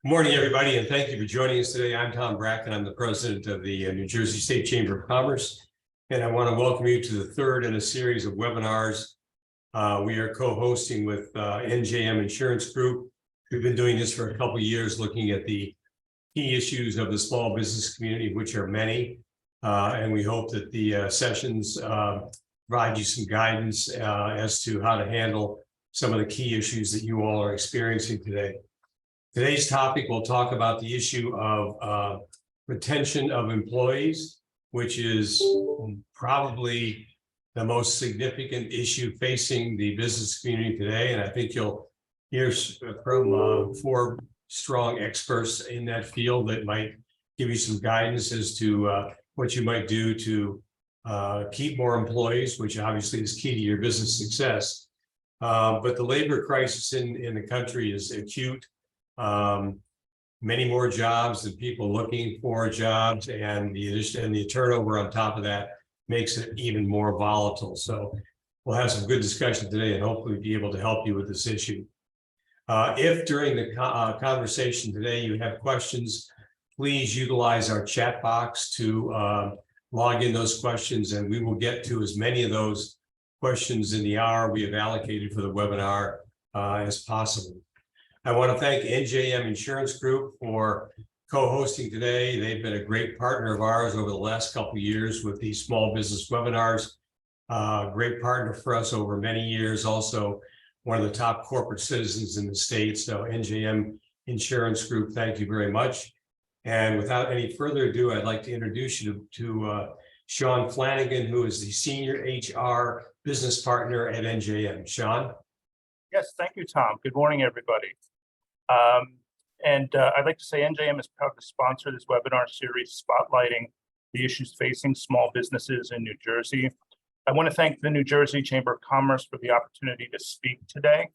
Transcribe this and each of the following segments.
Good morning, everybody, and thank you for joining us today. I'm Tom Bracken. I'm the president of the New Jersey State Chamber of Commerce, and I want to welcome you to the third in a series of webinars. We are co-hosting with NJM Insurance Group. We've been doing this for a couple of years, looking at the key issues of the small business community, which are many, and we hope that the sessions provide you some guidance as to how to handle some of the key issues that you all are experiencing today. Today's topic, we'll talk about the issue of retention of employees, which is probably the most significant issue facing the business community today. And I think you'll hear from four strong experts in that field that might give you some guidance as to what you might do to keep more employees, which obviously is key to your business success. But the labor crisis in the country is acute. Many more jobs than people looking for jobs, and the turnover on top of that makes it even more volatile. So we'll have some good discussion today and hopefully be able to help you with this issue. If during the conversation today you have questions, please utilize our chat box to log in those questions, and we will get to as many of those questions in the hour we have allocated for the webinar as possible. I want to thank NJM Insurance Group for co-hosting today. They've been a great partner of ours over the last couple of years with these small business webinars. Great partner for us over many years. Also, one of the top corporate citizens in the state. So NJM Insurance Group, thank you very much. And without any further ado, I'd like to introduce you to Sean Flanagan, who is the Senior HR Business Partner at NJM. Sean? Yes, thank you, Tom. Good morning, everybody. I'd like to say NJM is proud to sponsor this webinar series spotlighting the issues facing small businesses in New Jersey. I want to thank the New Jersey Chamber of Commerce for the opportunity to speak today.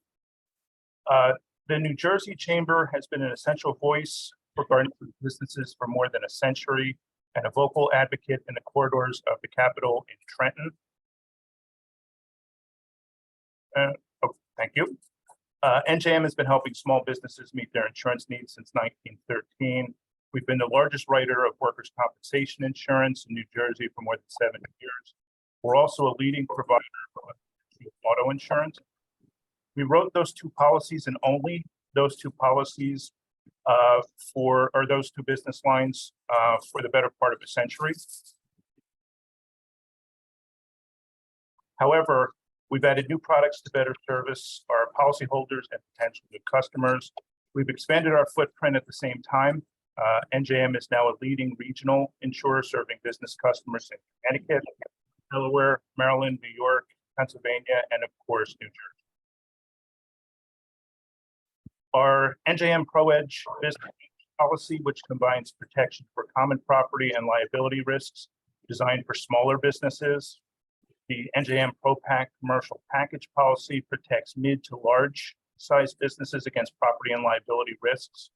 The New Jersey Chamber has been an essential voice regarding businesses for more than a century and a vocal advocate in the corridors of the Capitol in Trenton. Thank you. NJM has been helping small businesses meet their insurance needs since 1913. We've been the largest writer of workers' compensation insurance in New Jersey for more than 7 years. We're also a leading provider of auto insurance. We wrote those two policies and only those two policies those two business lines for the better part of a century. However, we've added new products to better service our policyholders and potential new customers. We've expanded our footprint at the same time. NJM is now a leading regional insurer serving business customers in Connecticut, Delaware, Maryland, New York, Pennsylvania, and of course, New Jersey. Our NJM ProEdge business policy, which combines protection for common property and liability risks designed for smaller businesses. The NJM ProPack commercial package policy protects mid to large size businesses against property and liability risks.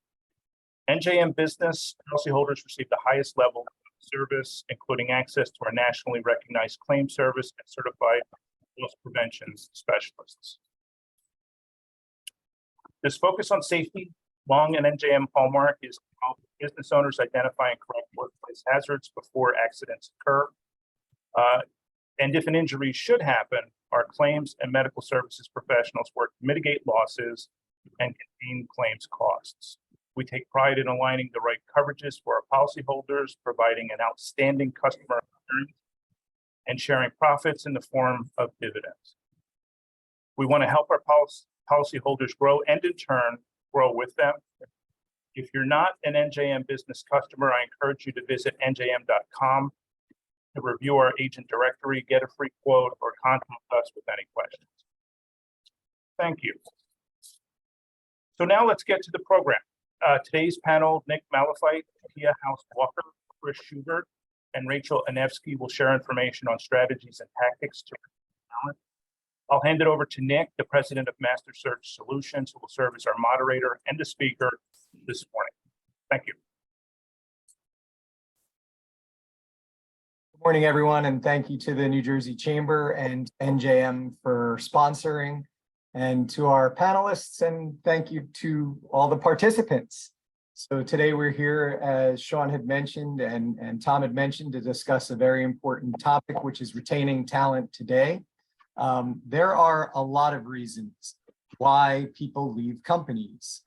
NJM business policyholders receive the highest level of service, including access to our nationally recognized claim service and certified loss prevention specialists. This focus on safety, long an NJM hallmark, is to help business owners identify and correct workplace hazards before accidents occur. And if an injury should happen, our claims and medical services professionals work to mitigate losses and contain claims costs. We take pride in aligning the right coverages for our policyholders, providing an outstanding customer experience, and sharing profits in the form of dividends. We want to help our policyholders grow and in turn grow with them. If you're not an NJM business customer, I encourage you to visit njm.com to review our agent directory, get a free quote, or contact us with any questions. Thank you. So now let's get to the program. Today's panel, Nick Malefyt, Pia House Walker, Chris Schubert, and Rachel Anevski will share information on strategies and tactics to talent. I'll hand it over to Nick, the president of Master Search Solutions, who will serve as our moderator and the speaker this morning. Thank you. Good morning, everyone, and thank you to the New Jersey Chamber and NJM for sponsoring, and to our panelists, and thank you to all the participants. So today we're here, as Sean had mentioned and Tom had mentioned, to discuss a very important topic, which is retaining talent today. There are a lot of reasons why people leave companies.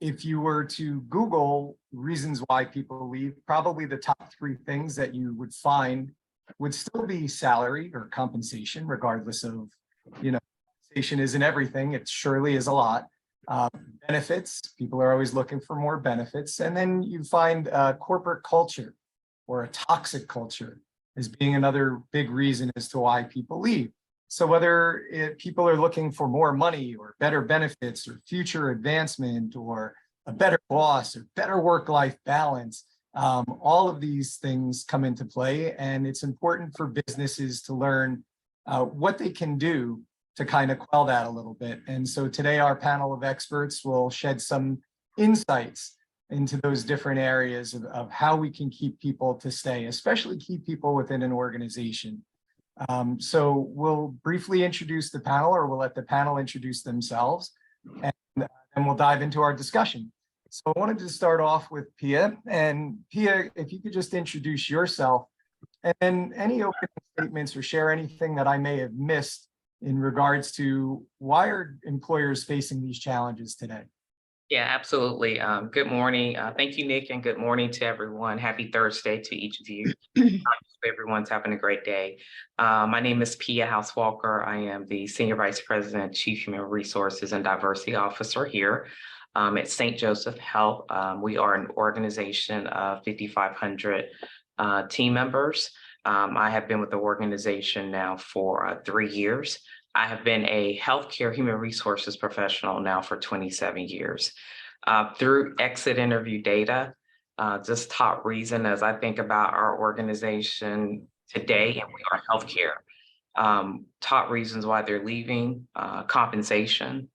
If you were to Google reasons why people leave, probably the top 3 things that you would find would still be salary or compensation, regardless of, compensation isn't everything. It surely is a lot. Benefits, people are always looking for more benefits. And then you find corporate culture or a toxic culture as being another big reason as to why people leave. So whether people are looking for more money or better benefits or future advancement or a better boss or better work-life balance, all of these things come into play. And it's important for businesses to learn what they can do to kind of quell that a little bit. And so today our panel of experts will shed some insights into those different areas of how we can keep people to stay, especially keep people within an organization. So we'll briefly introduce the panel, or we'll let the panel introduce themselves, and we'll dive into our discussion. So I wanted to start off with Pia. And Pia, if you could just introduce yourself and then any opening statements or share anything that I may have missed in regards to why are employers facing these challenges today? Yeah, absolutely. Good morning. Thank you, Nick, and good morning to everyone. Happy Thursday to each of you. Hope everyone's having a great day. My name is Pia House Walker. I am the Senior Vice President, Chief Human Resources and Diversity Officer here at St. Joseph Health. We are an organization of 5,500 team members. I have been with the organization now for 3 years. I have been a healthcare human resources professional now for 27 years. Through exit interview data, just top reason as I think about our organization today, and we are healthcare, top reasons why they're leaving: compensation,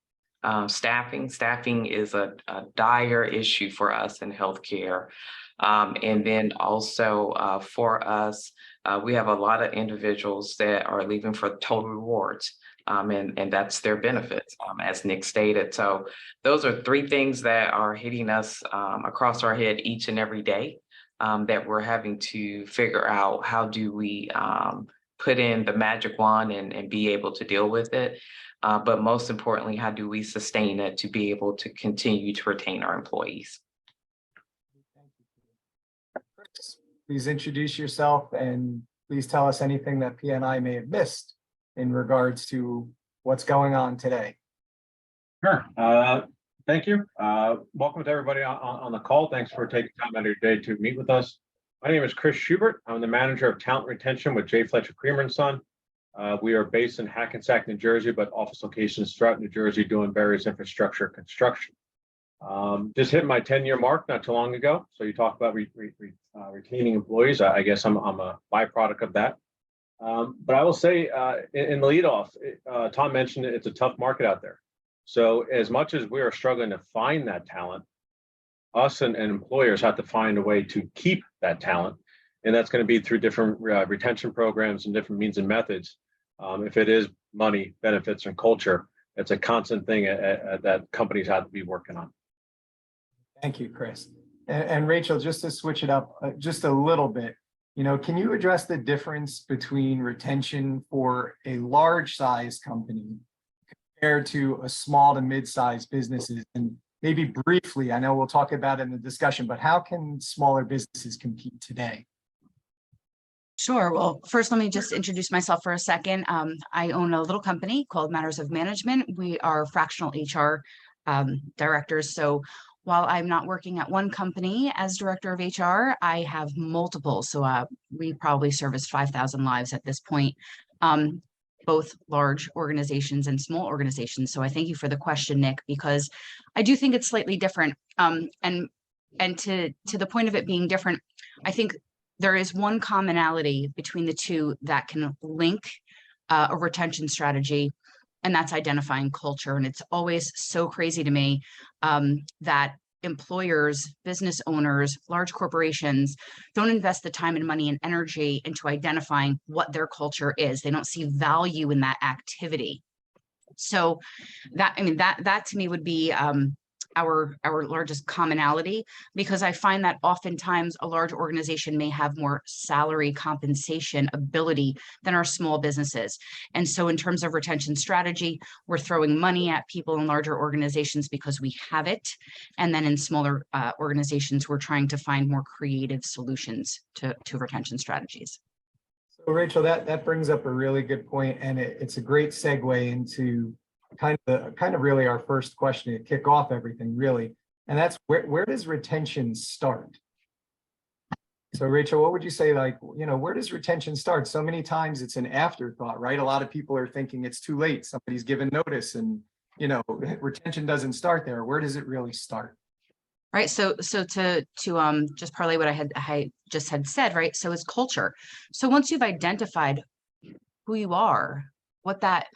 staffing. Staffing is a dire issue for us in healthcare. And then also for us, we have a lot of individuals that are leaving for total rewards. And that's their benefits, as Nick stated. So those are 3 things that are hitting us across our head each and every day, that we're having to figure out how do we put in the magic wand and be able to deal with it. But most importantly, how do we sustain it to be able to continue to retain our employees? Please introduce yourself and please tell us anything that Pia and I may have missed in regards to what's going on today. Sure. Thank you. Welcome to everybody on the call. Thanks for taking time out of your day to meet with us. My name is Chris Schubert. I'm the manager of talent retention with Fletcher Creamer Son. We are based in Hackensack, New Jersey, but office locations throughout New Jersey doing various infrastructure construction. Just hit my 10-year mark not too long ago. So you talk about retaining employees. I guess I'm a byproduct of that. But I will say in the leadoff, Tom mentioned it's a tough market out there. So as much as we are struggling to find that talent, us and employers have to find a way to keep that talent. And that's going to be through different retention programs and different means and methods. If it is money, benefits, and culture, it's a constant thing that companies have to be working on. Thank you, Chris. And Rachel, just to switch it up just a little bit, can you address the difference between retention for a large size company compared to a small to mid-sized businesses? And maybe briefly, I know we'll talk about it in the discussion, but how can smaller businesses compete today? Sure. Well, first, let me just introduce myself for a second. I own a little company called Matters of Management. We are fractional HR directors. So while I'm not working at one company as director of HR, I have multiple. So we probably service 5,000 lives at this point, both large organizations and small organizations. So I thank you for the question, Nick, because I do think it's slightly different. And to the point of it being different, I think there is one commonality between the two that can link a retention strategy, and that's identifying culture. And it's always so crazy to me that employers, business owners, large corporations don't invest the time and money and energy into identifying what their culture is. They don't see value in that activity. So that to me would be our largest commonality, because I find that oftentimes a large organization may have more salary compensation ability than our small businesses. And so in terms of retention strategy, we're throwing money at people in larger organizations because we have it. And then in smaller organizations, we're trying to find more creative solutions to retention strategies. So Rachel, that brings up a really good point, and it's a great segue into kind of really our first question to kick off everything, really. And that's where does retention start? So Rachel, what would you say, like, where does retention start? So many times it's an afterthought, right? A lot of people are thinking it's too late. Somebody's given notice and, retention doesn't start there. Where does it really start? Right. So to just parlay what I just had said, right? So it's culture. So once you've identified who you are, what that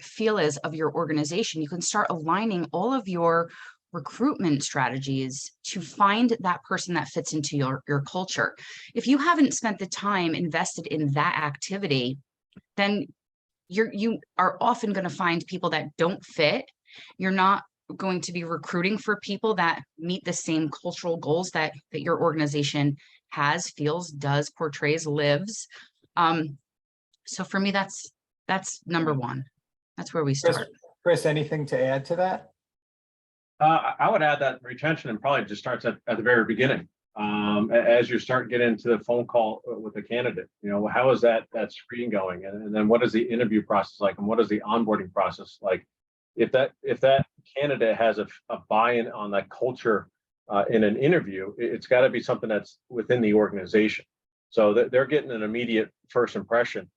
feel is of your organization, you can start aligning all of your recruitment strategies to find that person that fits into your culture. If you haven't spent the time invested in that activity, then you are often going to find people that don't fit. You're not going to be recruiting for people that meet the same cultural goals that your organization has, feels, does, portrays, lives. So for me, that's number one. That's where we start. Chris, anything to add to that? I would add that retention and probably just starts at the very beginning. As you start getting into the phone call with a candidate, how is that screen going? And then what is the interview process like? And what is the onboarding process like? If that candidate has a buy-in on that culture in an interview, it's got to be something that's within the organization. So that they're getting an immediate first impression.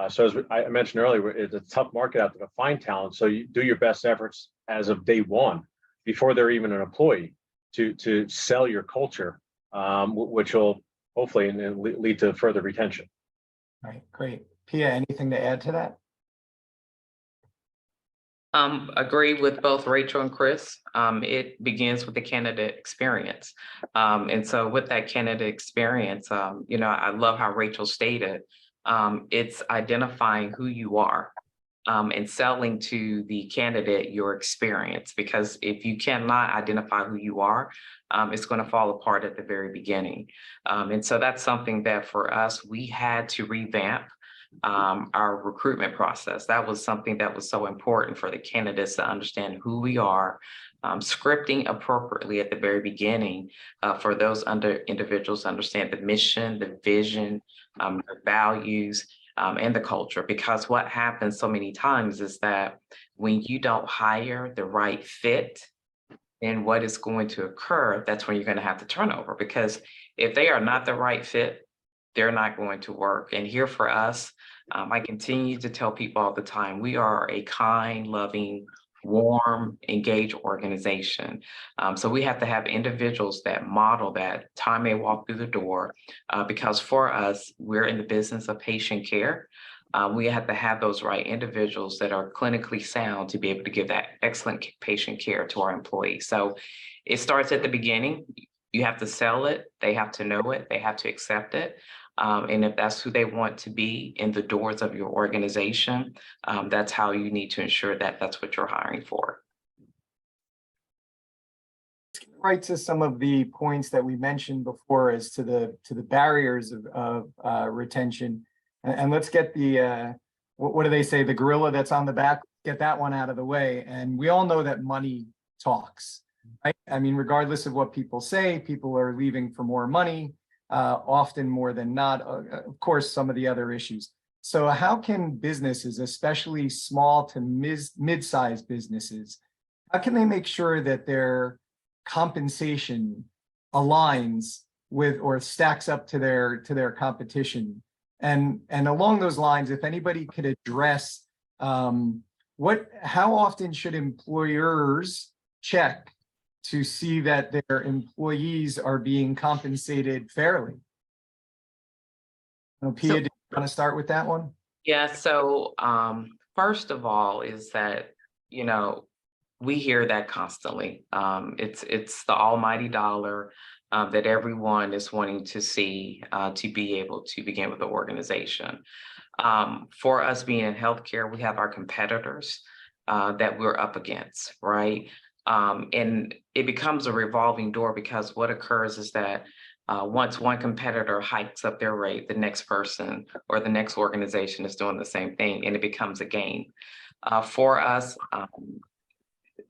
So as I mentioned earlier, it's a tough market out there to find talent. So you do your best efforts as of day one, before they're even an employee, to sell your culture, which will hopefully lead to further retention. All right, great. Pia, anything to add to that? Agree with both Rachel and Chris. It begins with the candidate experience. And so with that candidate experience, I love how Rachel stated, it's identifying who you are and selling to the candidate your experience, because if you cannot identify who you are, it's going to fall apart at the very beginning. And so that's something that for us, we had to revamp our recruitment process. That was something that was so important for the candidates to understand who we are, scripting appropriately at the very beginning for those individuals to understand the mission, the vision, their values, and the culture. Because what happens so many times is that when you don't hire the right fit, then what is going to occur, that's when you're going to have the turnover. Because if they are not the right fit, they're not going to work. And here for us, I continue to tell people all the time, we are a kind, loving, warm, engaged organization. So we have to have individuals that model that time they walk through the door, because for us, we're in the business of patient care. We have to have those right individuals that are clinically sound to be able to give that excellent patient care to our employees. So it starts at the beginning. You have to sell it. They have to know it. They have to accept it. And if that's who they want to be in the doors of your organization, that's how you need to ensure that that's what you're hiring for. Right to some of the points that we mentioned before as to the barriers of retention, and let's get the what do they say, the gorilla that's on the back, get that one out of the way. And we all know that money talks, right? I mean, regardless of what people say, people are leaving for more money. Often more than not, of course, some of the other issues. So how can businesses, especially small to mid-sized businesses, how can they make sure that their compensation aligns with or stacks up to their competition? And along those lines, if anybody could address how often should employers check to see that their employees are being compensated fairly? Pia, do you want to start with that one? Yeah, so first of all is that, we hear that constantly. It's the almighty dollar that everyone is wanting to see to be able to begin with the organization. For us being in healthcare, we have our competitors that we're up against, right? And it becomes a revolving door, because what occurs is that once one competitor hikes up their rate, the next person or the next organization is doing the same thing, and it becomes a game. For us,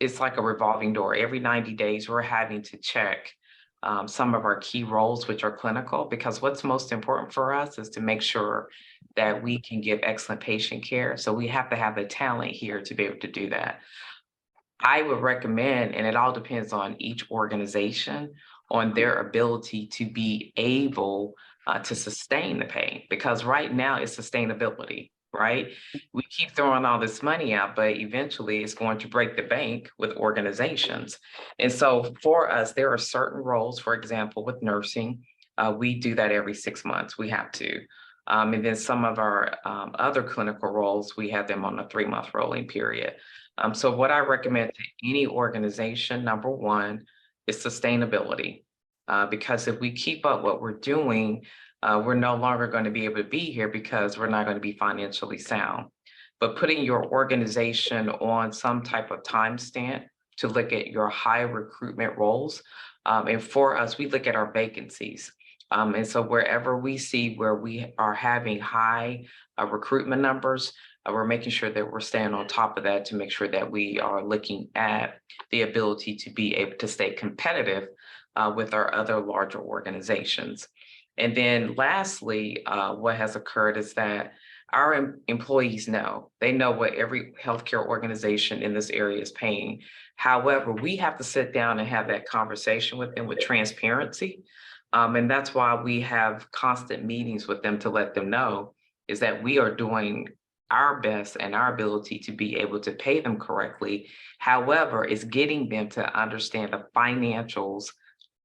it's like a revolving door. Every 90 days, we're having to check some of our key roles, which are clinical, because what's most important for us is to make sure that we can give excellent patient care. So we have to have the talent here to be able to do that. I would recommend, and it all depends on each organization, on their ability to be able to sustain the pay, because right now it's sustainability, right? We keep throwing all this money out, but eventually it's going to break the bank with organizations. And so for us, there are certain roles, for example, with nursing, we do that every 6 months, we have to. And then some of our other clinical roles, we have them on a 3-month rolling period. So what I recommend to any organization, number one, is sustainability. Because if we keep up what we're doing, we're no longer going to be able to be here, because we're not going to be financially sound. But putting your organization on some type of timestamp to look at your high recruitment roles. And for us, we look at our vacancies. And so wherever we see where we are having high recruitment numbers, we're making sure that we're staying on top of that to make sure that we are looking at the ability to be able to stay competitive with our other larger organizations. And then lastly, what has occurred is that our employees know, they know what every healthcare organization in this area is paying. However, we have to sit down and have that conversation with them with transparency. And that's why we have constant meetings with them to let them know is that we are doing our best and our ability to be able to pay them correctly. However, it's getting them to understand the financials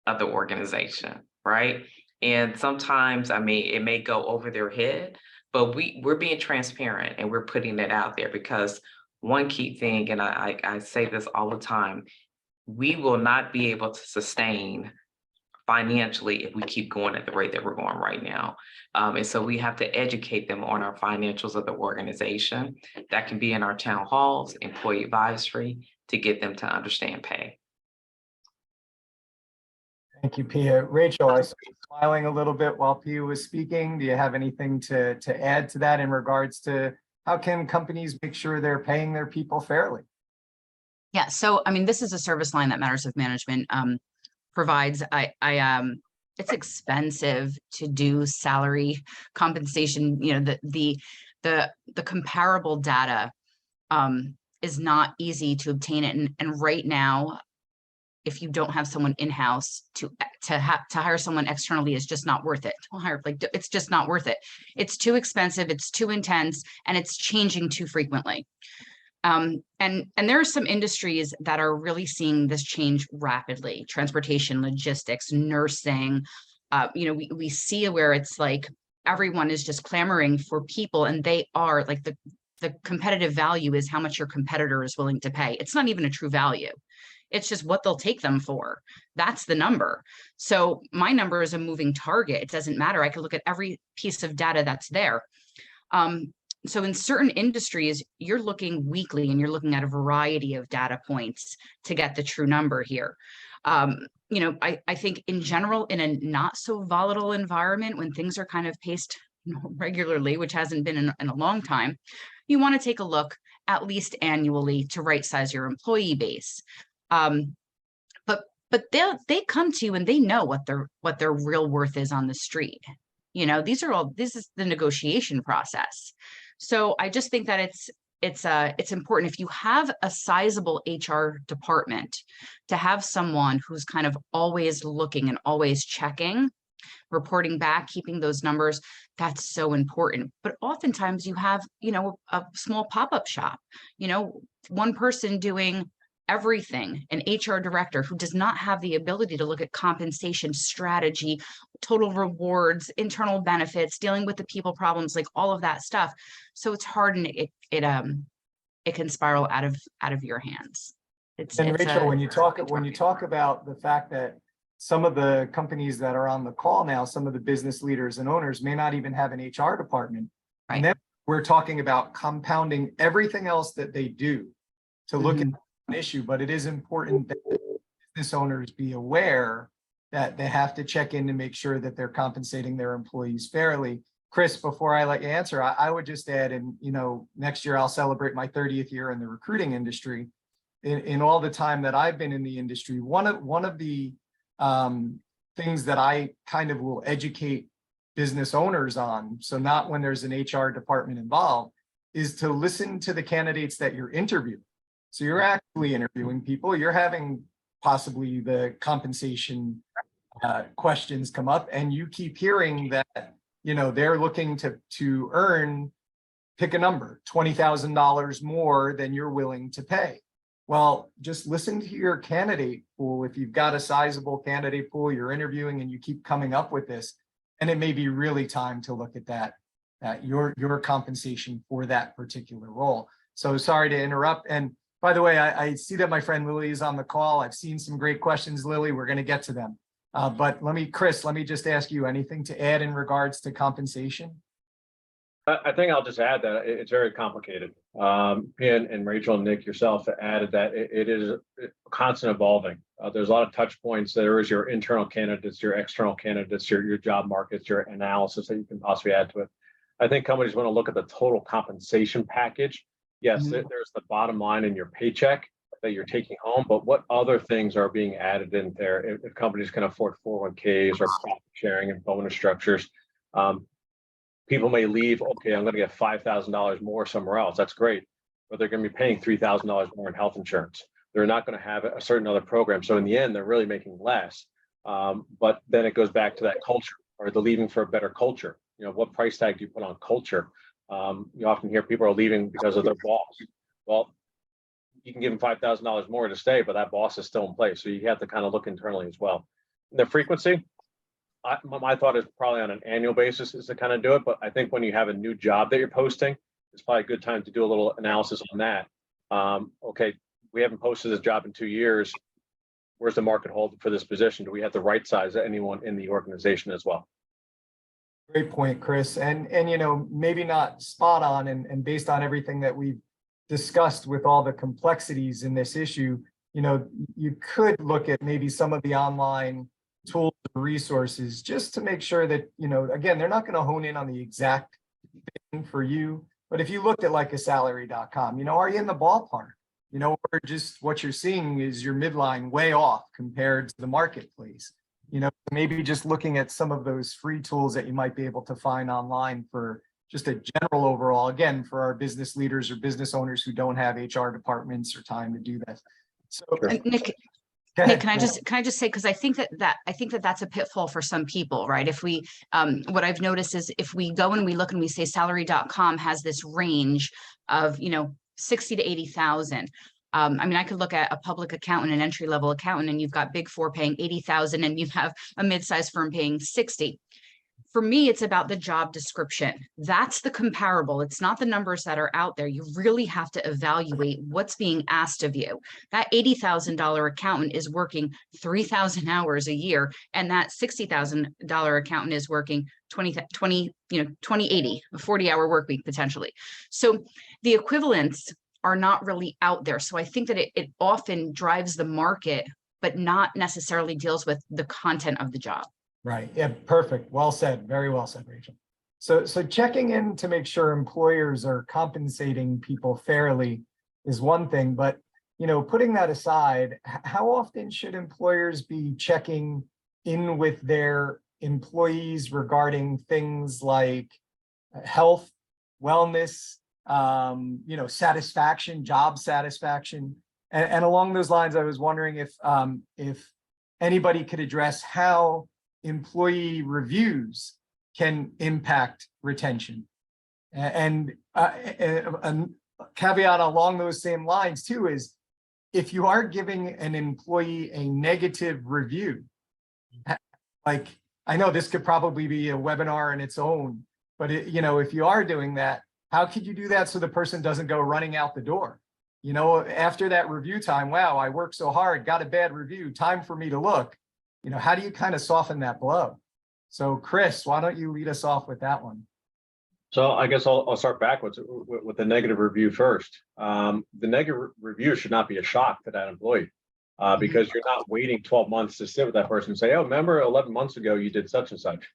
of the organization, right? And sometimes, I mean, it may go over their head, but we're being transparent and we're putting it out there, because one key thing, and I say this all the time, we will not be able to sustain financially if we keep going at the rate that we're going right now. And so we have to educate them on our financials of the organization. That can be in our town halls, employee advisory, to get them to understand pay. Thank you, Pia. Rachel, I saw you smiling a little bit while Pia was speaking. Do you have anything to add to that in regards to how can companies make sure they're paying their people fairly? Yeah, so I mean, this is a service line that Matters of Management provides. It's expensive to do salary compensation. You know, the comparable data is not easy to obtain it, and right now, if you don't have someone in-house to hire someone externally is just not worth it. It's just not worth it. It's too expensive, it's too intense, and it's changing too frequently. And there are some industries that are really seeing this change rapidly: transportation, logistics, nursing. You know, we see where it's like everyone is just clamoring for people, and they are like the competitive value is how much your competitor is willing to pay. It's not even a true value. It's just what they'll take them for. That's the number. So my number is a moving target. It doesn't matter. I can look at every piece of data that's there. So in certain industries, you're looking weekly and you're looking at a variety of data points to get the true number here. You know, I think in general, in a not so volatile environment, when things are kind of paced regularly, which hasn't been in a long time, you want to take a look at least annually to right size your employee base. But they come to you and they know what their real worth is on the street. You know, this is the negotiation process. So I just think that it's important, if you have a sizable HR department, to have someone who's kind of always looking and always checking, reporting back, keeping those numbers. That's so important. But oftentimes you have, you know, a small pop-up shop, you know, one person doing everything, an HR director who does not have the ability to look at compensation strategy, total rewards, internal benefits, dealing with the people problems, like all of that stuff. So it's hard, and it can spiral out of your hands. And Rachel, when you talk about the fact that some of the companies that are on the call now, some of the business leaders and owners may not even have an HR department. Right. And then we're talking about compounding everything else that they do to look at an issue, but it is important that business owners be aware that they have to check in to make sure that they're compensating their employees fairly. Chris, before I let you answer, I would just add, and next year I'll celebrate my 30th year in the recruiting industry. In all the time that I've been in the industry, one of the things that I kind of will educate business owners on, so not when there's an HR department involved, is to listen to the candidates that you're interviewing. So you're actually interviewing people, you're having possibly the compensation questions come up, and you keep hearing that, they're looking to earn, pick a number, $20,000 more than you're willing to pay. Well, just listen to your candidate pool. If you've got a sizable candidate pool you're interviewing and you keep coming up with this, and it may be really time to look at that, your compensation for that particular role. So sorry to interrupt. And by the way, I see that my friend Lily is on the call. I've seen some great questions, Lily. We're going to get to them. But Chris, let me just ask you, anything to add in regards to compensation? I think I'll just add that it's very complicated. Pia and Rachel and Nick yourself added that it is constant evolving. There's a lot of touch points. There is your internal candidates, your external candidates, your job markets, your analysis that you can possibly add to it. I think companies want to look at the total compensation package. Yes, there's the bottom line in your paycheck that you're taking home, but what other things are being added in there? If companies can afford 401ks or profit sharing and bonus structures, people may leave, okay, I'm going to get $5,000 more somewhere else. That's great, but they're going to be paying $3,000 more in health insurance. They're not going to have a certain other program. So in the end, they're really making less. But then it goes back to that culture, or the leaving for a better culture. What price tag do you put on culture? You often hear people are leaving because of their boss. Well, you can give them $5,000 more to stay, but that boss is still in place. So you have to kind of look internally as well. The frequency, my thought is probably on an annual basis is to kind of do it. But I think when you have a new job that you're posting, it's probably a good time to do a little analysis on that. Okay, we haven't posted this job in 2 years. Where's the market hold for this position? Do we have the right size anyone in the organization as well? Great point, Chris. And maybe not spot on, and based on everything that we've discussed with all the complexities in this issue, you could look at maybe some of the online tools and resources just to make sure that, again, they're not going to hone in on the exact thing for you. But if you looked at like a salary.com, are you in the ballpark? Or just what you're seeing is your midline way off compared to the marketplace. Maybe just looking at some of those free tools that you might be able to find online for just a general overall, again, for our business leaders or business owners who don't have HR departments or time to do that. So Nick, can I just say, because I think that that's a pitfall for some people, right? If we, what I've noticed is if we go and we look and we say salary.com has this range of, 60 to 80,000. I could look at a public accountant, an entry-level accountant, and you've got Big Four paying 80,000 and you have a mid-sized firm paying 60. For me, it's about the job description. That's the comparable. It's not the numbers that are out there. You really have to evaluate what's being asked of you. That $80,000 accountant is working 3,000 hours a year, and that $60,000 accountant is working 20, 80, a 40-hour work week potentially. So the equivalents are not really out there. So I think that it often drives the market, but not necessarily deals with the content of the job. Right. Yeah, perfect. Well said. Very well said, Rachel. So checking in to make sure employers are compensating people fairly is one thing, but putting that aside, how often should employers be checking in with their employees regarding things like health, wellness, satisfaction, job satisfaction? And along those lines, I was wondering if anybody could address how employee reviews can impact retention. And a caveat along those same lines too is if you are giving an employee a negative review, like I know this could probably be a webinar in its own, but if you are doing that, how could you do that so the person doesn't go running out the door? After that review time, wow, I worked so hard, got a bad review, time for me to look. How do you kind of soften that blow? So Chris, why don't you lead us off with that one? So I guess I'll start backwards with the negative review first. The negative review should not be a shock to that employee because you're not waiting 12 months to sit with that person and say, oh, remember 11 months ago you did such and such.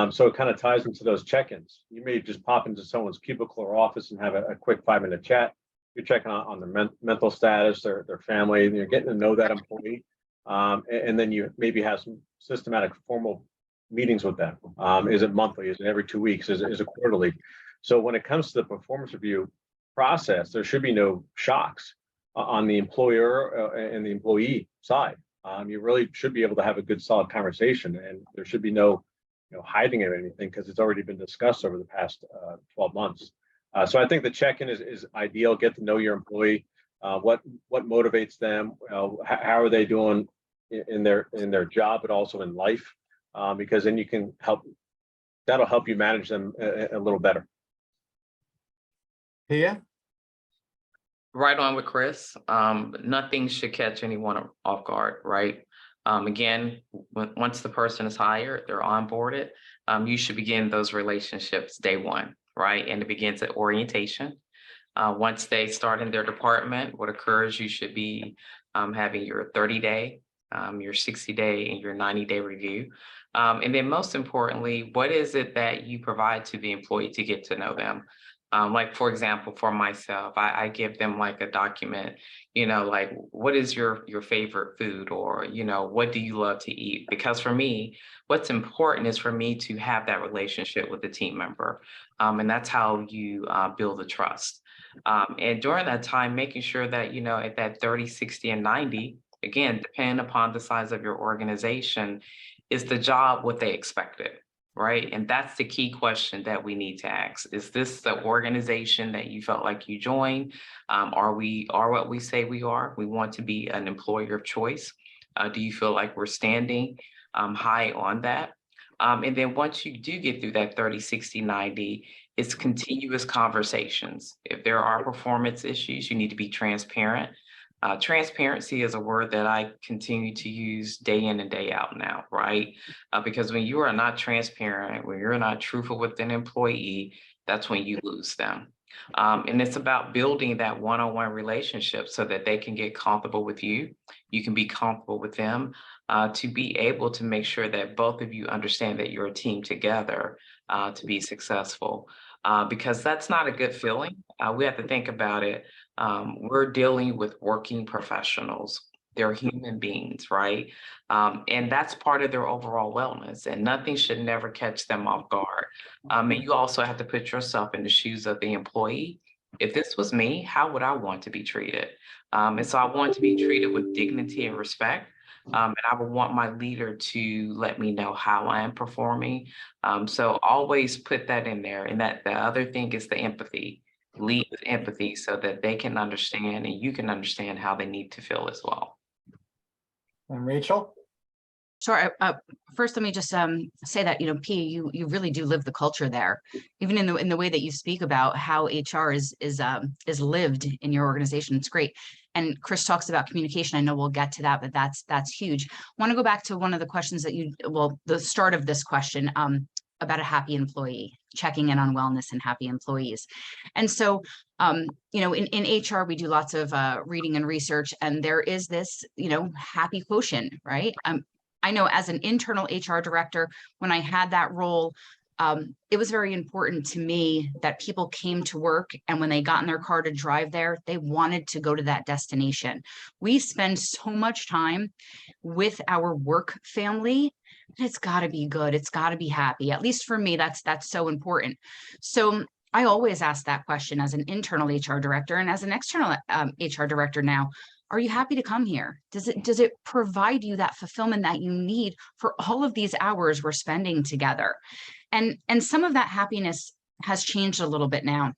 So it kind of ties into those check-ins. You may just pop into someone's cubicle or office and have a quick 5-minute chat. You're checking on their mental status, their family, and you're getting to know that employee. And then you maybe have some systematic formal meetings with them. Is it monthly? Is it every 2 weeks? Is it quarterly? So when it comes to the performance review process, there should be no shocks on the employer and the employee side. You really should be able to have a good, solid conversation, and there should be no hiding of anything because it's already been discussed over the past 12 months. So I think the check-in is ideal. Get to know your employee. What motivates them? How are they doing in their job, but also in life? Because then you can that'll help you manage them a little better. Pia? Right on with Chris. Nothing should catch anyone off guard, right? Again, once the person is hired, they're onboarded, you should begin those relationships day one, right? And it begins at orientation. Once they start in their department, what occurs, you should be having your 30-day, your 60-day, and your 90-day review. And then most importantly, what is it that you provide to the employee to get to know them? Like, for example, for myself, I give them like a document, like what is your favorite food, or, what do you love to eat? Because for me, what's important is for me to have that relationship with the team member. And that's how you build the trust. And during that time, making sure that, at that 30, 60, and 90, again, depending upon the size of your organization, is the job what they expected? Right. And that's the key question that we need to ask. Is this the organization that you felt like you joined? Are what we say we are? We want to be an employer of choice. Do you feel like we're standing high on that? And then once you do get through that 30, 60, 90, it's continuous conversations. If there are performance issues, you need to be transparent. Transparency is a word that I continue to use day in and day out now, right? Because when you are not transparent, when you're not truthful with an employee, that's when you lose them. And it's about building that one-on-one relationship so that they can get comfortable with you. You can be comfortable with them to be able to make sure that both of you understand that you're a team together to be successful. Because that's not a good feeling. We have to think about it. We're dealing with working professionals. They're human beings, right? And that's part of their overall wellness, and nothing should never catch them off guard. And you also have to put yourself in the shoes of the employee. If this was me, how would I want to be treated? And so I want to be treated with dignity and respect. And I would want my leader to let me know how I am performing. So always put that in there. And that the other thing is the empathy. Lead with empathy so that they can understand and you can understand how they need to feel as well. And Rachel? Sure. First, let me just say that, Pia, you really do live the culture there, even in the way that you speak about how HR is lived in your organization. It's great. And Chris talks about communication. I know we'll get to that, but that's huge. I want to go back to one of the questions that the start of this question about a happy employee, checking in on wellness and happy employees. And so, in HR, we do lots of reading and research, and there is this, happy quotient, right? I know as an internal HR director, when I had that role, it was very important to me that people came to work, and when they got in their car to drive there, they wanted to go to that destination. We spend so much time with our work family. It's got to be good. It's got to be happy. At least for me, that's so important. So I always ask that question as an internal HR director, and as an external HR director now. Are you happy to come here? Does it provide you that fulfillment that you need for all of these hours we're spending together? And some of that happiness has changed a little bit now.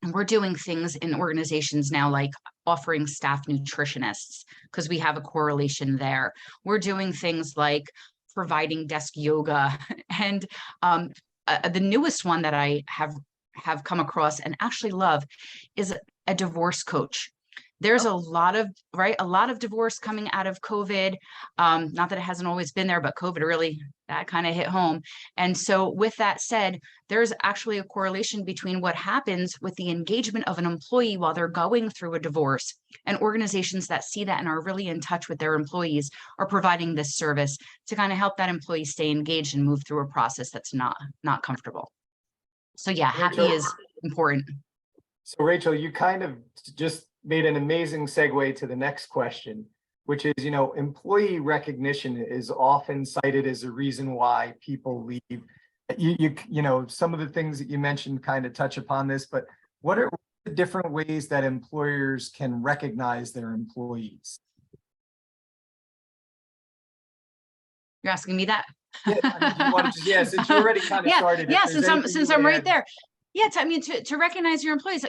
And we're doing things in organizations now like offering staff nutritionists because we have a correlation there. We're doing things like providing desk yoga, and the newest one that I have come across and actually love is a divorce coach. There's a lot of, right, a lot of divorce coming out of COVID. Not that it hasn't always been there, but COVID really, that kind of hit home. And so with that said, there's actually a correlation between what happens with the engagement of an employee while they're going through a divorce, and organizations that see that and are really in touch with their employees are providing this service to kind of help that employee stay engaged and move through a process that's not comfortable. So yeah, happy Rachel- is important. So Rachel, you kind of just made an amazing segue to the next question, which is, employee recognition is often cited as a reason why people leave. Some of the things that you mentioned kind of touch upon this, but what are the different ways that employers can recognize their employees? You're asking me that? Yeah, since you already kind of started. Yeah, since I'm right there. Yeah, to recognize your employees,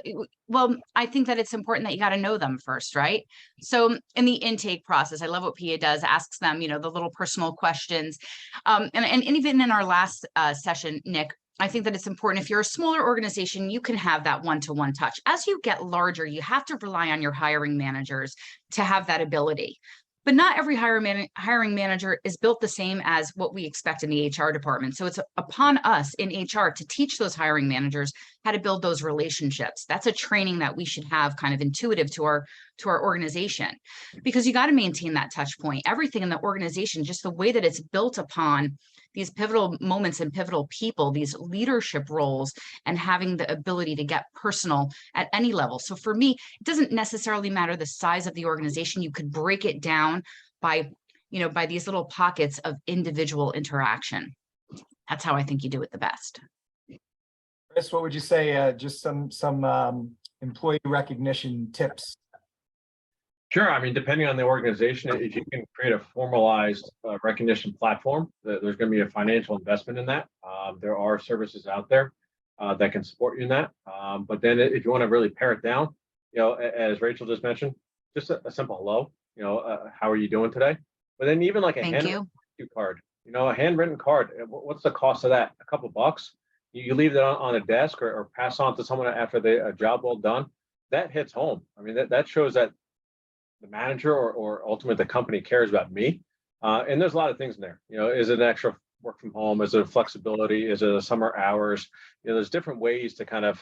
well, I think that it's important that you got to know them first, right? So in the intake process, I love what Pia does, asks them, the little personal questions. And even in our last session, Nick, I think that it's important, if you're a smaller organization, you can have that one-to-one touch. As you get larger, you have to rely on your hiring managers to have that ability. But not every hiring manager is built the same as what we expect in the HR department. So it's upon us in HR to teach those hiring managers how to build those relationships. That's a training that we should have kind of intuitive to our organization, because you got to maintain that touch point. Everything in the organization, just the way that it's built upon these pivotal moments and pivotal people, these leadership roles, and having the ability to get personal at any level. So for me, it doesn't necessarily matter the size of the organization. You could break it down by these little pockets of individual interaction. That's how I think you do it the best. Chris, what would you say? Just some employee recognition tips. Sure. I mean, depending on the organization, if you can create a formalized recognition platform, there's going to be a financial investment in that. There are services out there that can support you in that. But then if you want to really pare it down, as Rachel just mentioned, just a simple hello, how are you doing today? But then even like a handwritten card, a handwritten card, what's the cost of that? A couple bucks. You leave it on a desk or pass on to someone after a job well done. That hits home. I mean, that shows that the manager or ultimately the company cares about me. And there's a lot of things in there. Is it an extra work from home? Is it flexibility? Is it a summer hours? There's different ways to kind of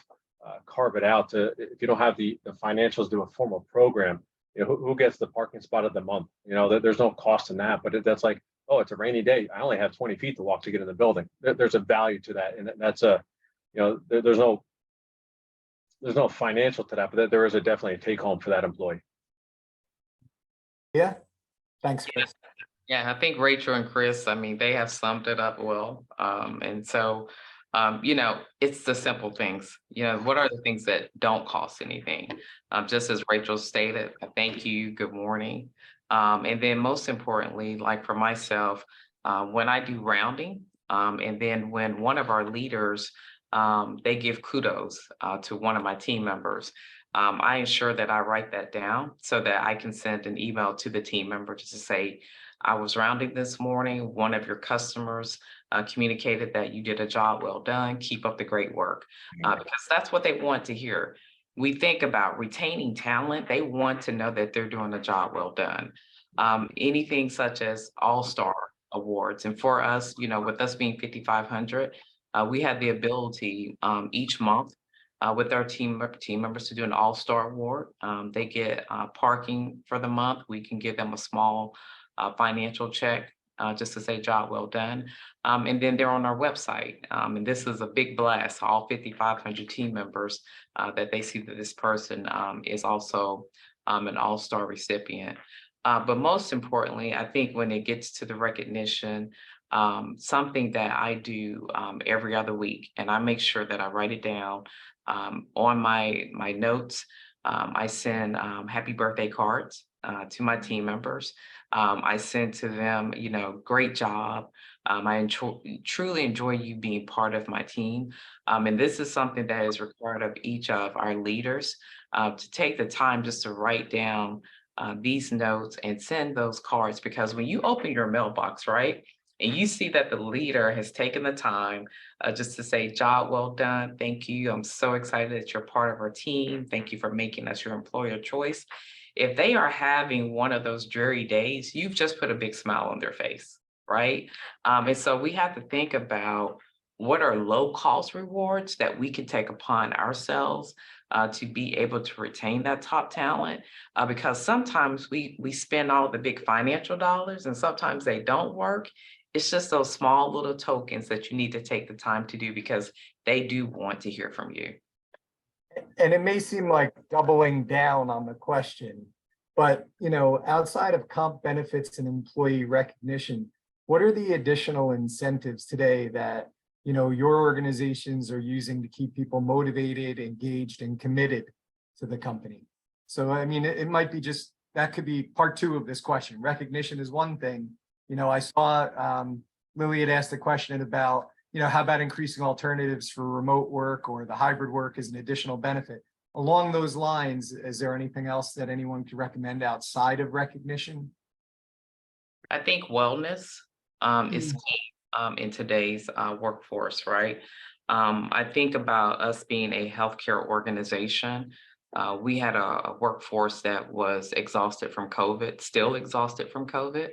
carve it out. If you don't have the financials, do a formal program. Who gets the parking spot of the month? There's no cost in that, but that's like, oh, it's a rainy day. I only have 20 feet to walk to get in the building. There's a value to that, and that's there's no financial to that, but there is definitely a take home for that employee. Yeah, thanks, Chris. Yeah, I think Rachel and Chris, I mean, they have summed it up well. And so, it's the simple things. What are the things that don't cost anything? Just as Rachel stated, thank you, good morning. And then most importantly, like for myself, when I do rounding, and then when one of our leaders, they give kudos to one of my team members, I ensure that I write that down so that I can send an email to the team member just to say, I was rounding this morning. One of your customers communicated that you did a job well done. Keep up the great work, because that's what they want to hear. We think about retaining talent. They want to know that they're doing a job well done. Anything such as all-star awards. And for us, with us being 5,500, we have the ability each month with our team members to do an all-star award. They get parking for the month. We can give them a small financial check just to say job well done. And then they're on our website. And this is a big blast, all 5,500 team members, that they see that this person is also an all-star recipient. But most importantly, I think when it gets to the recognition, something that I do every other week, and I make sure that I write it down on my notes. I send happy birthday cards to my team members. I send to them, great job. I truly enjoy you being part of my team. And this is something that is required of each of our leaders to take the time just to write down these notes and send those cards, because when you open your mailbox, right, and you see that the leader has taken the time just to say, job well done, thank you. I'm so excited that you're part of our team. Thank you for making us your employer of choice. if they are having one of those dreary days, you've just put a big smile on their face, right? And so we have to think about what are low cost rewards that we can take upon ourselves to be able to retain that top talent, because sometimes we spend all the big financial dollars and sometimes they don't work. It's just those small little tokens that you need to take the time to do because they do want to hear from you. And it may seem like doubling down on the question, but outside of comp benefits and employee recognition, what are the additional incentives today that your organizations are using to keep people motivated, engaged, and committed to the company? So, I mean, it might be just, that could be part two of this question. Recognition is one thing. I saw Lily had asked a question about, how about increasing alternatives for remote work or the hybrid work as an additional benefit? Along those lines, is there anything else that anyone could recommend outside of recognition? I think wellness is key in today's workforce, right? I think about us being a healthcare organization. We had a workforce that was exhausted from COVID, still exhausted from COVID.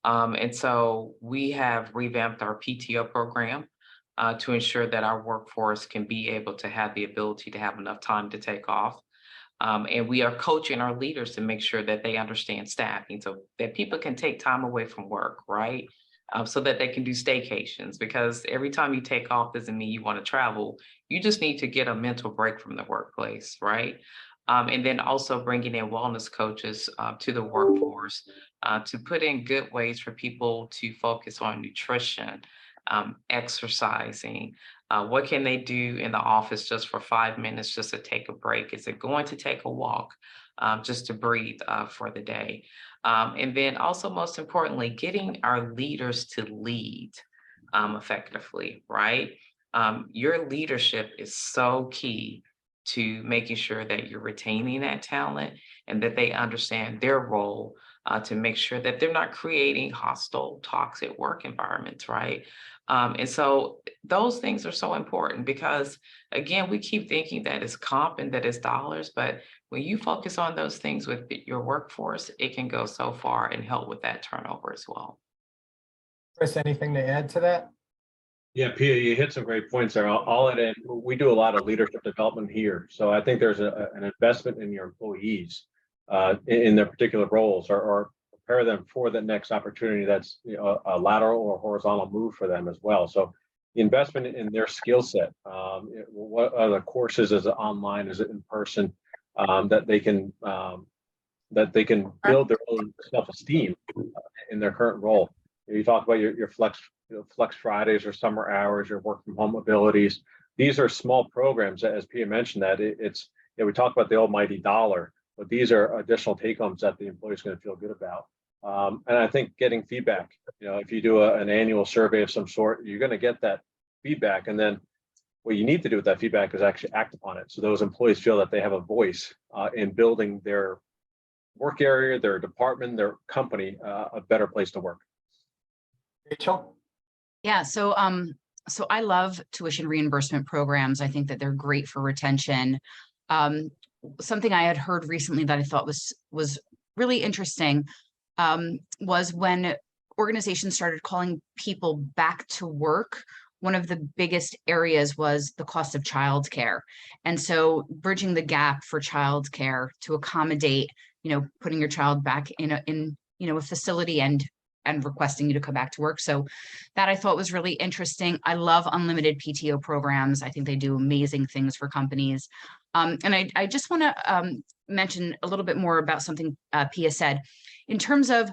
And so we have revamped our PTO program to ensure that our workforce can be able to have the ability to have enough time to take off. And we are coaching our leaders to make sure that they understand staffing so that people can take time away from work, right? So that they can do staycations, because every time you take off doesn't mean you want to travel. You just need to get a mental break from the workplace, right? And then also bringing in wellness coaches to the workforce to put in good ways for people to focus on nutrition, exercising. What can they do in the office just for 5 minutes, just to take a break? Is it going to take a walk just to breathe for the day? And then also, most importantly, getting our leaders to lead effectively, right? Your leadership is so key to making sure that you're retaining that talent and that they understand their role to make sure that they're not creating hostile, toxic work environments, right? And so those things are so important because, again, we keep thinking that it's comp and that it's dollars, but when you focus on those things with your workforce, it can go so far and help with that turnover as well. Chris, anything to add to that? Yeah, Pia, you hit some great points there. I'll add in, we do a lot of leadership development here. So I think there's an investment in your employees in their particular roles or prepare them for the next opportunity that's a lateral or horizontal move for them as well. So the investment in their skill set, what are the courses, is it online, is it in person, that they can build their own self-esteem in their current role. You talk about your flex Fridays or summer hours, your work from home abilities. These are small programs, as Pia mentioned, that we talk about the almighty dollar, but these are additional take homes that the employee is going to feel good about. And I think getting feedback, if you do an annual survey of some sort, you're going to get that feedback. And then what you need to do with that feedback is actually act upon it. So those employees feel that they have a voice in building their work area, their department, their company, a better place to work. Rachel? Yeah, so I love tuition reimbursement programs. I think that they're great for retention. Something I had heard recently that I thought was really interesting was when organizations started calling people back to work, one of the biggest areas was the cost of childcare. And so bridging the gap for childcare to accommodate, putting your child back in a facility and requesting you to come back to work. So that I thought was really interesting. I love unlimited PTO programs. I think they do amazing things for companies. And I just want to mention a little bit more about something Pia said. In terms of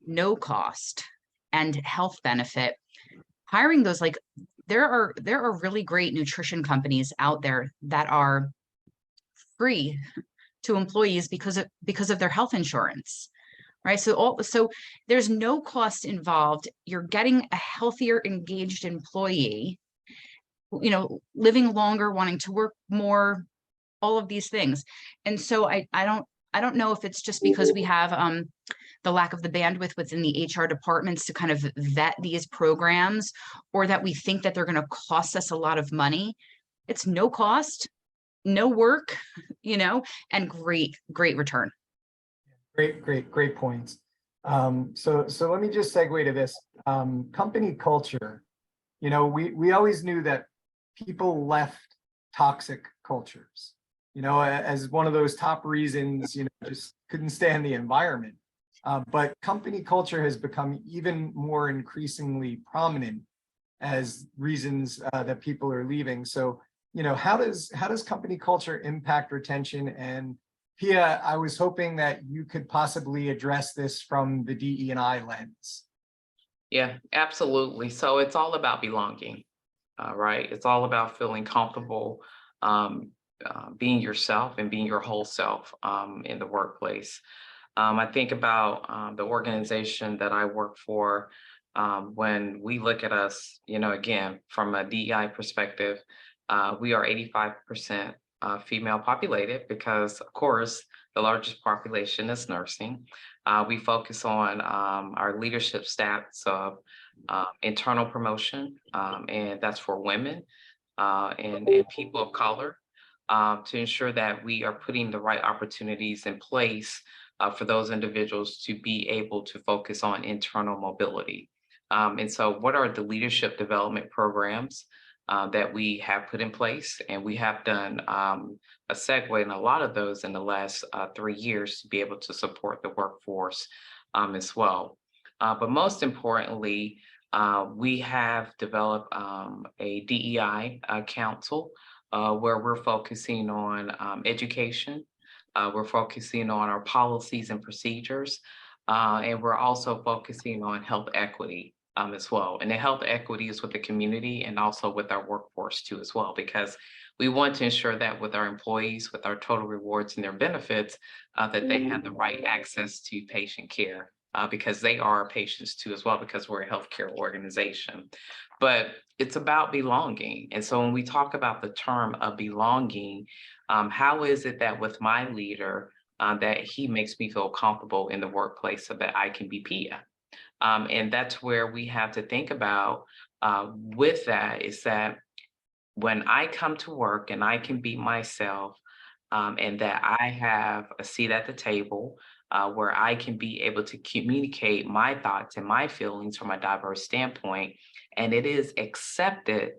no cost and health benefit, hiring those, like there are really great nutrition companies out there that are free to employees because of their health insurance. Right. So there's no cost involved. You're getting a healthier, engaged employee, living longer, wanting to work more, all of these things. And so I don't know if it's just because we have the lack of the bandwidth within the HR departments to kind of vet these programs, or that we think that they're going to cost us a lot of money. It's no cost, no work, and great return. Great points. So let me just segue to this. Company culture, you know, we always knew that people left toxic cultures, you know, as one of those top reasons, you know, just couldn't stand the environment. But company culture has become even more increasingly prominent as reasons that people are leaving. So, you know, how does company culture impact retention? And Pia, I was hoping that you could possibly address this from the DE&I lens. Yeah, absolutely. So it's all about belonging, right? It's all about feeling comfortable, being yourself and being your whole self in the workplace. I think about the organization that I work for. When we look at us, you know, again, from a DEI perspective, we are 85% female populated because, of course, the largest population is nursing. We focus on our leadership stats of internal promotion, and that's for women and people of color, to ensure that we are putting the right opportunities in place for those individuals to be able to focus on internal mobility. And so what are the leadership development programs that we have put in place? And we have done a segue in a lot of those in the last 3 years to be able to support the workforce as well. But most importantly, we have developed a DEI council where we're focusing on education. We're focusing on our policies and procedures, and we're also focusing on health equity as well. And the health equity is with the community and also with our workforce too as well, because we want to ensure that with our employees, with our total rewards and their benefits, that they have the right access to patient care, because they are our patients too as well, because we're a healthcare organization. But it's about belonging. And so when we talk about the term of belonging, how is it that with my leader, that he makes me feel comfortable in the workplace so that I can be Pia? And that's where we have to think about with that is that when I come to work and I can be myself, and that I have a seat at the table where I can be able to communicate my thoughts and my feelings from a diverse standpoint, and it is accepted,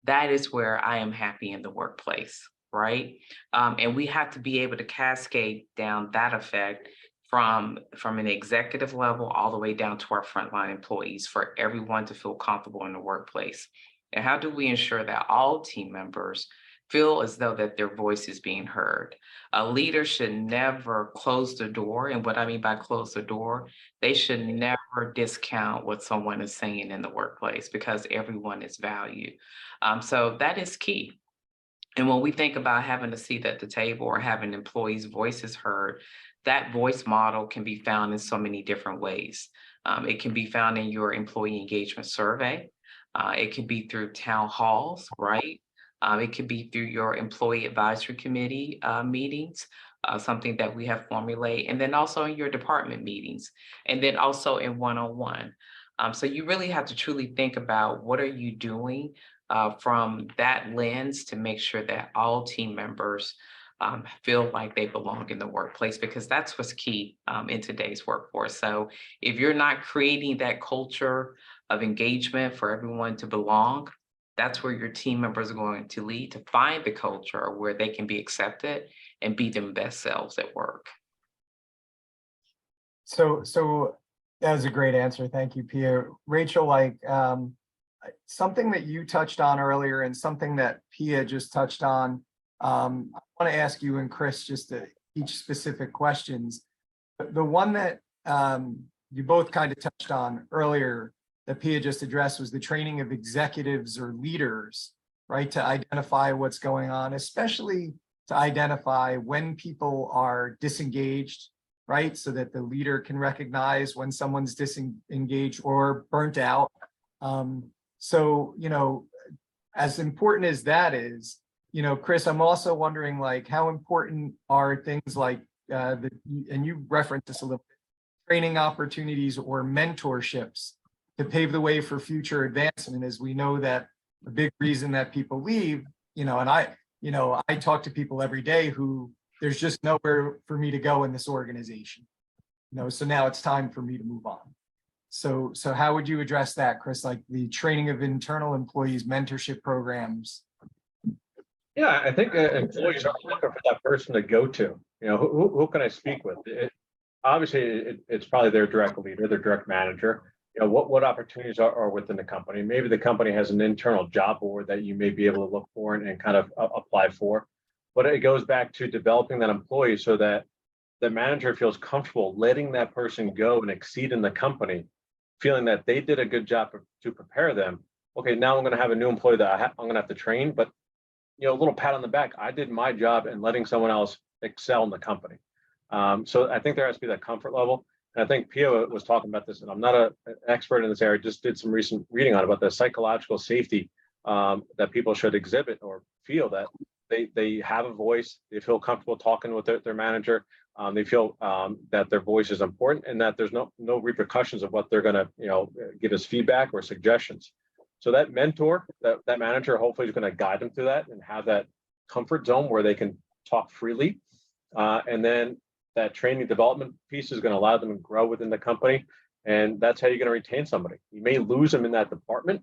that is where I am happy in the workplace, right? And we have to be able to cascade down that effect from an executive level all the way down to our frontline employees for everyone to feel comfortable in the workplace. And how do we ensure that all team members feel as though that their voice is being heard? A leader should never close the door. And what I mean by close the door, they should never discount what someone is saying in the workplace, because everyone is valued. So that is key. And when we think about having a seat at the table or having employees' voices heard, that voice model can be found in so many different ways. It can be found in your employee engagement survey. It can be through town halls, right? It could be through your employee advisory committee meetings, something that we have formulated, and then also in your department meetings, and then also in one-on-one. So you really have to truly think about what are you doing from that lens to make sure that all team members feel like they belong in the workplace, because that's what's key in today's workforce. So if you're not creating that culture of engagement for everyone to belong, that's where your team members are going to lead to find the culture where they can be accepted and be their best selves at work. So that was a great answer. Thank you, Pia. Rachel, like something that you touched on earlier and something that Pia just touched on, I want to ask you and Chris just each specific questions. The one that you both kind of touched on earlier that Pia just addressed was the training of executives or leaders, right, to identify what's going on, especially to identify when people are disengaged, right, so that the leader can recognize when someone's disengaged or burnt out. So, you know, as important as that is, you know, Chris, I'm also wondering, like, how important are things like, and you referenced this a little bit, training opportunities or mentorships to pave the way for future advancement, as we know that a big reason that people leave, you know, and I talk to people every day who there's just nowhere for me to go in this organization, So now it's time for me to move on. So how would you address that, Chris? Like the training of internal employees, mentorship programs? Yeah, I think employees are looking for that person to go to. Who can I speak with? Obviously, it's probably their direct leader, their direct manager. What opportunities are within the company? Maybe the company has an internal job board that you may be able to look for and kind of apply for. But it goes back to developing that employee so that the manager feels comfortable letting that person go and exceed in the company, feeling that they did a good job to prepare them. Okay, now I'm going to have a new employee that I'm going to have to train, but a little pat on the back. I did my job in letting someone else excel in the company. So I think there has to be that comfort level. And I think Pia was talking about this, and I'm not an expert in this area, just did some recent reading on about the psychological safety that people should exhibit or feel that they have a voice, they feel comfortable talking with their manager, they feel that their voice is important and that there's no repercussions of what they're going to give as feedback or suggestions. So that mentor, that manager, hopefully is going to guide them through that and have that comfort zone where they can talk freely. And then that training development piece is going to allow them to grow within the company. And that's how you're going to retain somebody. You may lose them in that department,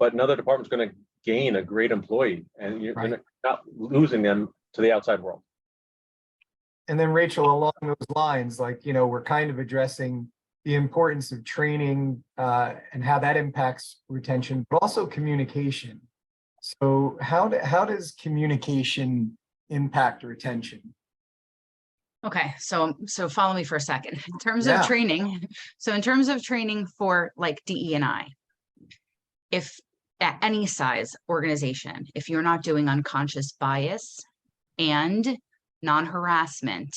but another department is going to gain a great employee, and you're not losing them to the outside world. And then Rachel, along those lines, we're kind of addressing the importance of training and how that impacts retention, but also communication. So how does communication impact retention? Okay, so follow me for a second. In terms of training, so in terms of training for like DE&I, if at any size organization, if you're not doing unconscious bias and non-harassment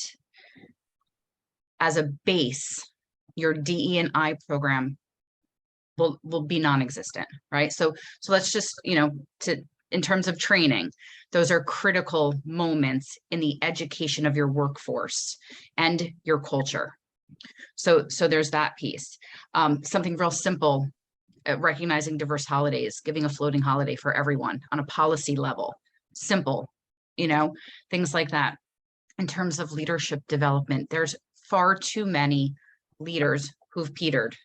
as a base, your DE&I program will be non-existent, right? So let's just, in terms of training, those are critical moments in the education of your workforce and your culture. So there's that piece. Something real simple, recognizing diverse holidays, giving a floating holiday for everyone on a policy level, simple, things like that. In terms of leadership development, there's far too many leaders who've petered,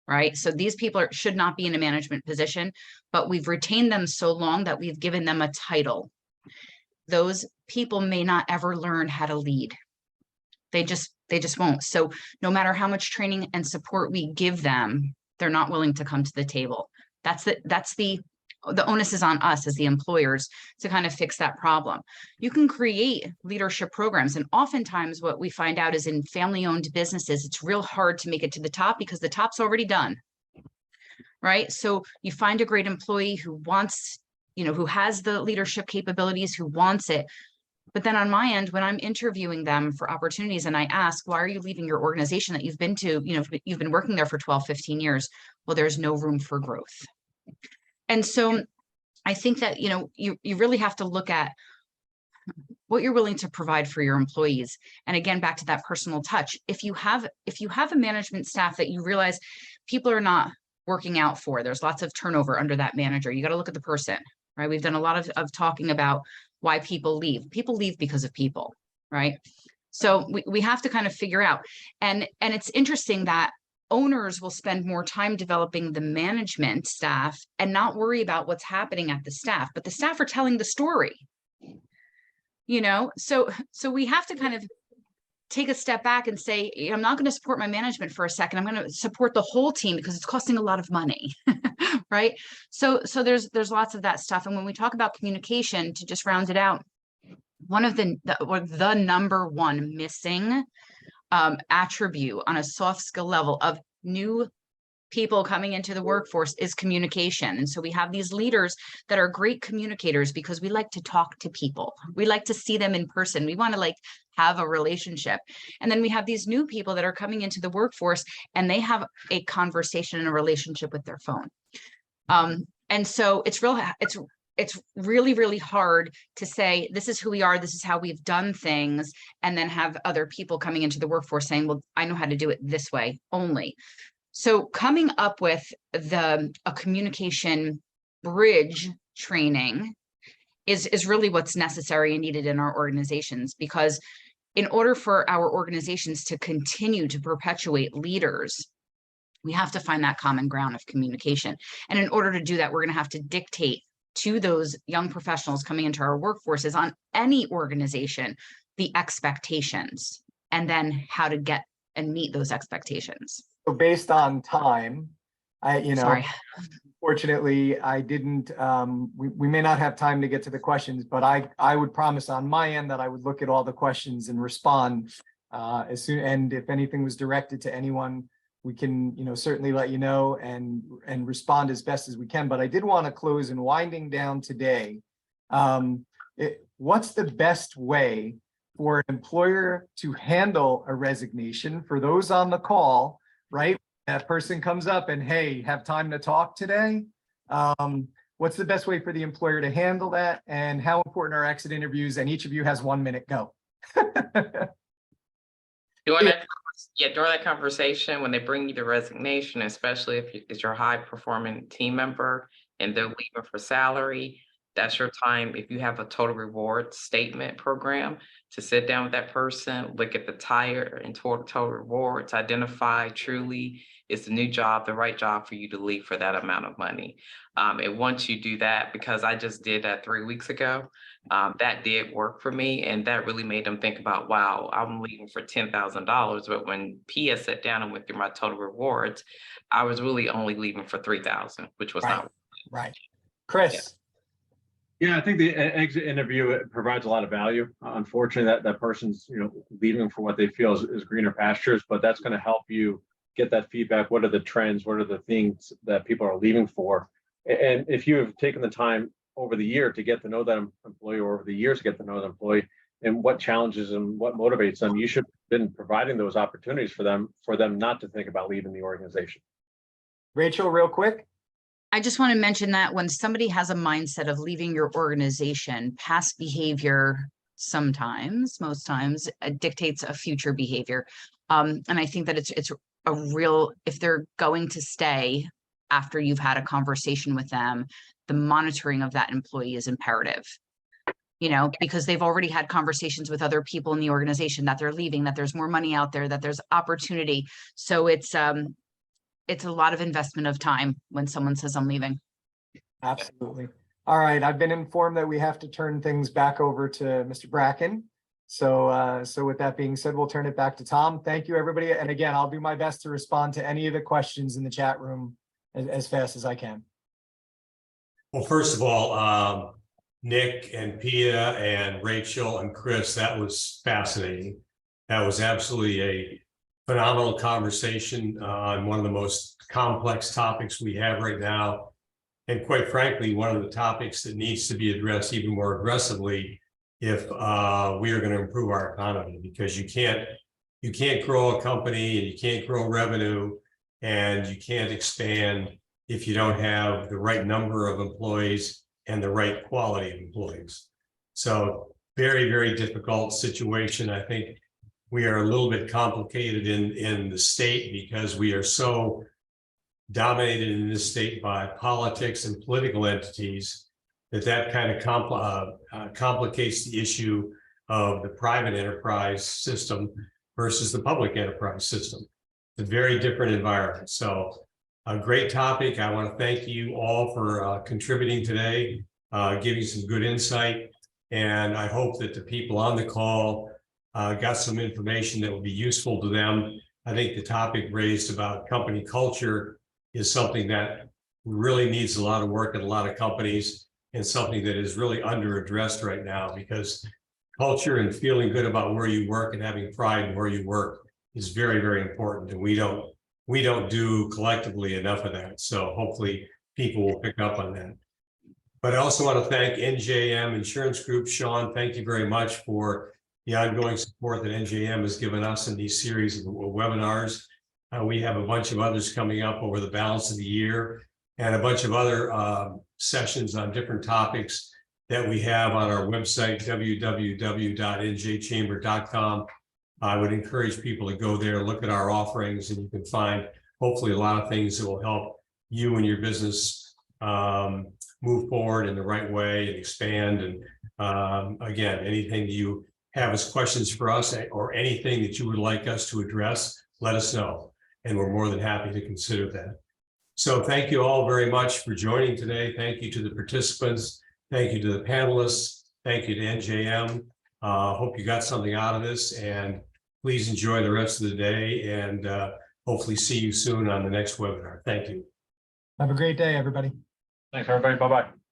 right? So these people should not be in a management position, but we've retained them so long that we've given them a title. Those people may not ever learn how to lead. They just won't. So no matter how much training and support we give them, they're not willing to come to the table. The onus is on us as the employers to kind of fix that problem. You can create leadership programs, and oftentimes what we find out is in family-owned businesses, it's real hard to make it to the top because the top's already done, right? So you find a great employee who wants, who has the leadership capabilities, who wants it. But then on my end, when I'm interviewing them for opportunities and I ask, why are you leaving your organization that you've been to, you've been working there for 12, 15 years? Well, there's no room for growth. And so I think that, you really have to look at what you're willing to provide for your employees. And again, back to that personal touch. If you have a management staff that you realize people are not working out for, there's lots of turnover under that manager, you got to look at the person, right? We've done a lot of talking about why people leave. People leave because of people, right? So we have to kind of figure out, and it's interesting that owners will spend more time developing the management staff and not worry about what's happening at the staff, but the staff are telling the story, so we have to kind of take a step back and say, I'm not going to support my management for a second. I'm going to support the whole team because it's costing a lot of money, right? So there's lots of that stuff. And when we talk about communication, to just round it out, one of the number one missing attribute on a soft skill level of new people coming into the workforce is communication. And so we have these leaders that are great communicators because we like to talk to people. We like to see them in person. We want to have a relationship. And then we have these new people that are coming into the workforce and they have a conversation and a relationship with their phone. And so it's really, really hard to say, this is who we are, this is how we've done things, and then have other people coming into the workforce saying, well, I know how to do it this way only. So coming up with a communication bridge training is really what's necessary and needed in our organizations, because in order for our organizations to continue to perpetuate leaders, we have to find that common ground of communication. And in order to do that, we're going to have to dictate to those young professionals coming into our workforces on any organization, the expectations, and then how to get and meet those expectations. So based on time, Sorry. fortunately, I didn't, we may not have time to get to the questions, but I would promise on my end that I would look at all the questions and respond as soon, and if anything was directed to anyone, we can, certainly let you know and respond as best as we can. But I did want to close in winding down today. What's the best way for an employer to handle a resignation for those on the call, right? That person comes up and, hey, have time to talk today. What's the best way for the employer to handle that? And how important are exit interviews? And each of you has 1 minute, go. During that conversation, when they bring you the resignation, especially if it's your high performing team member and they're leaving for salary, that's your time. If you have a total reward statement program, to sit down with that person, look at the tire and total rewards, identify truly is the new job, the right job for you to leave for that amount of money. And once you do that, because I just did that 3 weeks ago, that did work for me. And that really made them think about, wow, I'm leaving for $10,000. But when Pia sat down and went through my total rewards, I was really only leaving for $3,000, which was not right. Chris. Yeah, I think the exit interview provides a lot of value. Unfortunately, that person's leaving for what they feel is greener pastures, but that's going to help you get that feedback. What are the trends? What are the things that people are leaving for? And if you have taken the time over the year to get to know that employee, or over the years to get to know the employee, and what challenges and what motivates them, you should have been providing those opportunities for them not to think about leaving the organization. Rachel, real quick. I just want to mention that when somebody has a mindset of leaving your organization, past behavior sometimes, most times, dictates a future behavior. And I think that it's a real, if they're going to stay after you've had a conversation with them, the monitoring of that employee is imperative. Because they've already had conversations with other people in the organization that they're leaving, that there's more money out there, that there's opportunity. So it's a lot of investment of time when someone says I'm leaving. Absolutely. All right. I've been informed that we have to turn things back over to Mr. Bracken. So with that being said, we'll turn it back to Tom. Thank you, everybody. And again, I'll do my best to respond to any of the questions in the chat room as fast as I can. Well, first of all, Nick and Pia and Rachel and Chris, that was fascinating. That was absolutely a phenomenal conversation on one of the most complex topics we have right now. And quite frankly, one of the topics that needs to be addressed even more aggressively if we are going to improve our economy, because you can't grow a company and you can't grow revenue and you can't expand if you don't have the right number of employees and the right quality of employees. So very, very difficult situation. I think we are a little bit complicated in the state because we are so dominated in this state by politics and political entities that kind of complicates the issue of the private enterprise system versus the public enterprise system. It's a very different environment. So a great topic. I want to thank you all for contributing today, giving some good insight. And I hope that the people on the call got some information that will be useful to them. I think the topic raised about company culture is something that really needs a lot of work at a lot of companies, and something that is really under addressed right now, because culture and feeling good about where you work and having pride in where you work is very, very important. And we don't do collectively enough of that. So hopefully people will pick up on that. But I also want to thank NJM Insurance Group. Sean, thank you very much for the ongoing support that NJM has given us in these series of webinars. We have a bunch of others coming up over the balance of the year, and a bunch of other sessions on different topics that we have on our website, www.njchamber.com. I would encourage people to go there, look at our offerings, and you can find hopefully a lot of things that will help you and your business move forward in the right way and expand. And again, anything you have as questions for us or anything that you would like us to address, let us know. And we're more than happy to consider that. So thank you all very much for joining today. Thank you to the participants. Thank you to the panelists. Thank you to NJM. Hope you got something out of this, and please enjoy the rest of the day, and hopefully see you soon on the next webinar. Thank you. Have a great day, everybody. Thanks, everybody. Bye-bye.